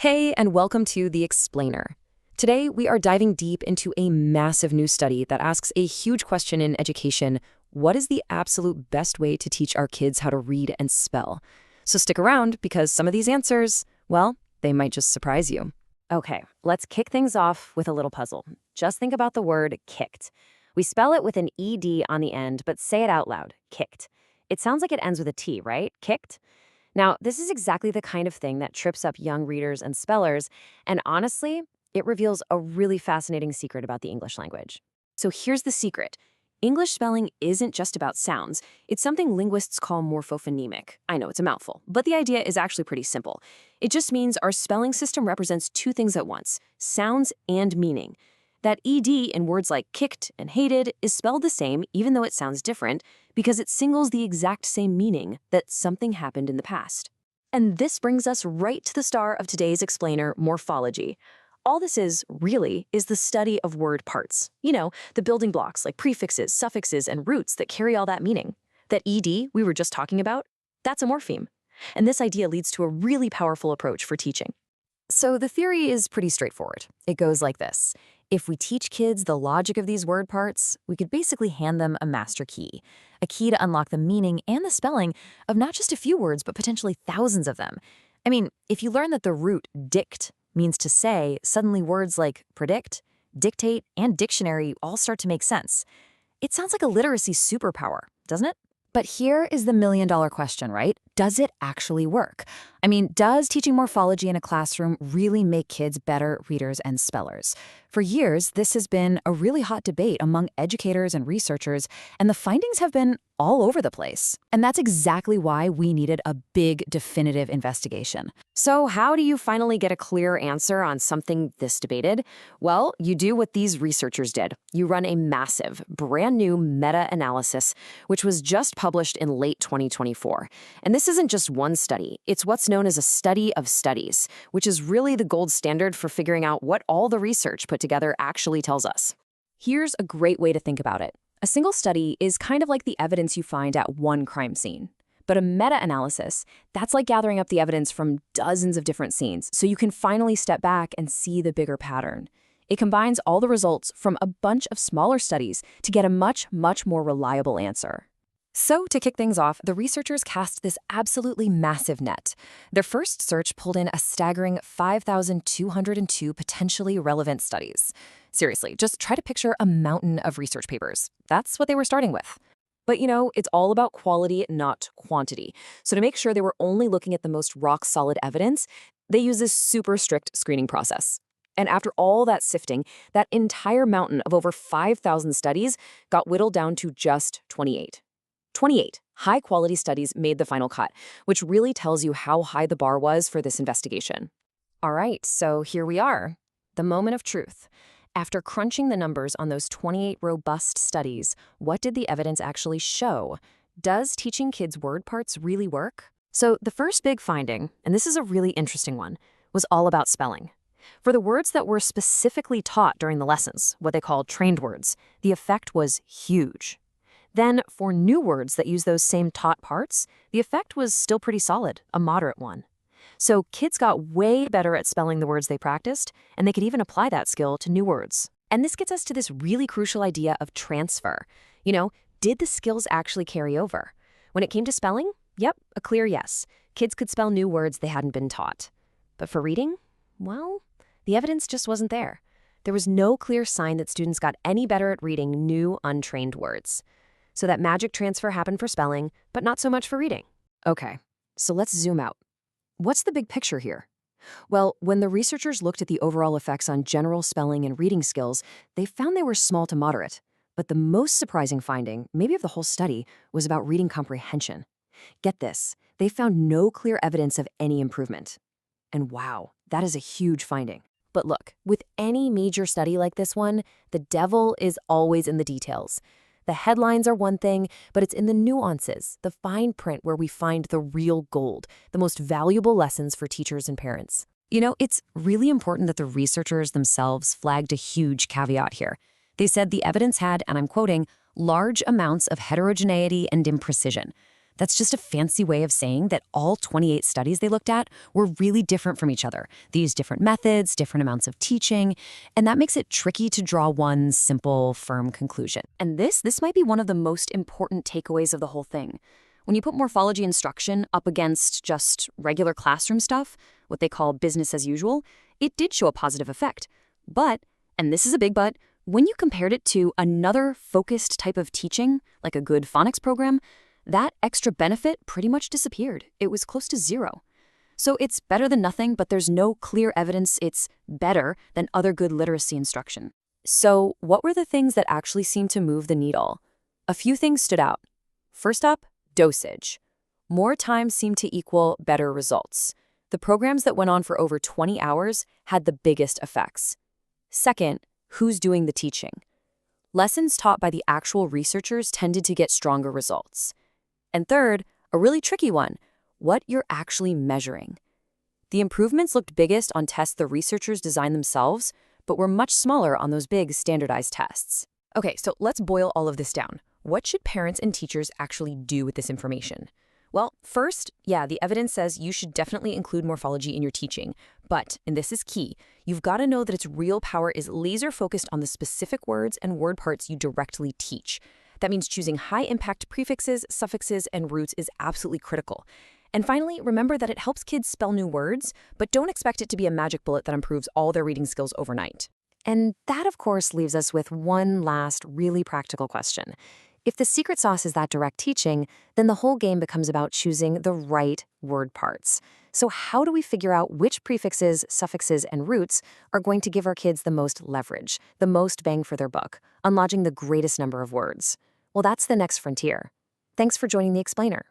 Hey, and welcome to The Explainer. Today, we are diving deep into a massive new study that asks a huge question in education. What is the absolute best way to teach our kids how to read and spell? So stick around because some of these answers, well, they might just surprise you. Okay, let's kick things off with a little puzzle. Just think about the word kicked. We spell it with an ED on the end, but say it out loud, kicked. It sounds like it ends with a T, right? Kicked? Now, this is exactly the kind of thing that trips up young readers and spellers, and honestly, it reveals a really fascinating secret about the English language. So here's the secret. English spelling isn't just about sounds. It's something linguists call morphophonemic. I know it's a mouthful, but the idea is actually pretty simple. It just means our spelling system represents two things at once, sounds and meaning. That ED in words like kicked and hated is spelled the same even though it sounds different because it signals the exact same meaning that something happened in the past. And this brings us right to the star of today's explainer, morphology. All this is, really, is the study of word parts. You know, the building blocks like prefixes, suffixes, and roots that carry all that meaning. That ED we were just talking about, that's a morpheme. And this idea leads to a really powerful approach for teaching. So the theory is pretty straightforward. It goes like this. If we teach kids the logic of these word parts, we could basically hand them a master key, a key to unlock the meaning and the spelling of not just a few words, but potentially thousands of them. I mean, if you learn that the root dict means to say, suddenly words like predict, dictate, and dictionary all start to make sense. It sounds like a literacy superpower, doesn't it? But here is the million-dollar question, right? Does it actually work? I mean, does teaching morphology in a classroom really make kids better readers and spellers? For years, this has been a really hot debate among educators and researchers, and the findings have been all over the place. And that's exactly why we needed a big, definitive investigation. So how do you finally get a clear answer on something this debated? Well, you do what these researchers did. You run a massive, brand new meta-analysis, which was just published in late 2024. And this isn't just one study. It's what's known as a study of studies, which is really the gold standard for figuring out what all the research put together actually tells us. Here's a great way to think about it. A single study is kind of like the evidence you find at one crime scene. But a meta-analysis, that's like gathering up the evidence from dozens of different scenes, so you can finally step back and see the bigger pattern. It combines all the results from a bunch of smaller studies to get a much, much more reliable answer. So, to kick things off, the researchers cast this absolutely massive net. Their first search pulled in a staggering 5,202 potentially relevant studies. Seriously, just try to picture a mountain of research papers. That's what they were starting with. But you know, it's all about quality, not quantity. So to make sure they were only looking at the most rock-solid evidence, they used this super strict screening process. And after all that sifting, that entire mountain of over 5,000 studies got whittled down to just 28. 28 high-quality studies made the final cut, which really tells you how high the bar was for this investigation. All right, so here we are, the moment of truth. After crunching the numbers on those 28 robust studies, what did the evidence actually show? Does teaching kids word parts really work? So the first big finding, and this is a really interesting one, was all about spelling. For the words that were specifically taught during the lessons, what they called trained words, the effect was huge. Then, for new words that use those same taught parts, the effect was still pretty solid, a moderate one. So kids got way better at spelling the words they practiced, and they could even apply that skill to new words. And this gets us to this really crucial idea of transfer. You know, did the skills actually carry over? When it came to spelling, yep, a clear yes. Kids could spell new words they hadn't been taught. But for reading, well, the evidence just wasn't there. There was no clear sign that students got any better at reading new, untrained words. So that magic transfer happened for spelling, but not so much for reading. Okay, so let's zoom out. What's the big picture here? Well, when the researchers looked at the overall effects on general spelling and reading skills, they found they were small to moderate. But the most surprising finding, maybe of the whole study, was about reading comprehension. Get this, they found no clear evidence of any improvement. And wow, that is a huge finding. But look, with any major study like this one, the devil is always in the details. The headlines are one thing, but it's in the nuances, the fine print where we find the real gold, the most valuable lessons for teachers and parents. You know, it's really important that the researchers themselves flagged a huge caveat here. They said the evidence had, and I'm quoting, large amounts of heterogeneity and imprecision. That's just a fancy way of saying that all 28 studies they looked at were really different from each other. They used different methods, different amounts of teaching, and that makes it tricky to draw one simple, firm conclusion. And this might be one of the most important takeaways of the whole thing. When you put morphology instruction up against just regular classroom stuff, what they call business as usual, it did show a positive effect. But, and this is a big but, when you compared it to another focused type of teaching, like a good phonics program, that extra benefit pretty much disappeared. It was close to zero. So it's better than nothing, but there's no clear evidence it's better than other good literacy instruction. So what were the things that actually seemed to move the needle? A few things stood out. First up, dosage. More time seemed to equal better results. The programs that went on for over 20 hours had the biggest effects. Second, who's doing the teaching? Lessons taught by the actual researchers tended to get stronger results. And third, a really tricky one, what you're actually measuring. The improvements looked biggest on tests the researchers designed themselves, but were much smaller on those big standardized tests. Okay, so let's boil all of this down. What should parents and teachers actually do with this information? Well, first, the evidence says you should definitely include morphology in your teaching. But, and this is key, you've got to know that its real power is laser focused on the specific words and word parts you directly teach. That means choosing high-impact prefixes, suffixes, and roots is absolutely critical. And finally, remember that it helps kids spell new words, but don't expect it to be a magic bullet that improves all their reading skills overnight. And that, of course, leaves us with one last really practical question. If the secret sauce is that direct teaching, then the whole game becomes about choosing the right word parts. So how do we figure out which prefixes, suffixes, and roots are going to give our kids the most leverage, the most bang for their buck, unlodging the greatest number of words? Well, that's the next frontier. Thanks for joining The Explainer.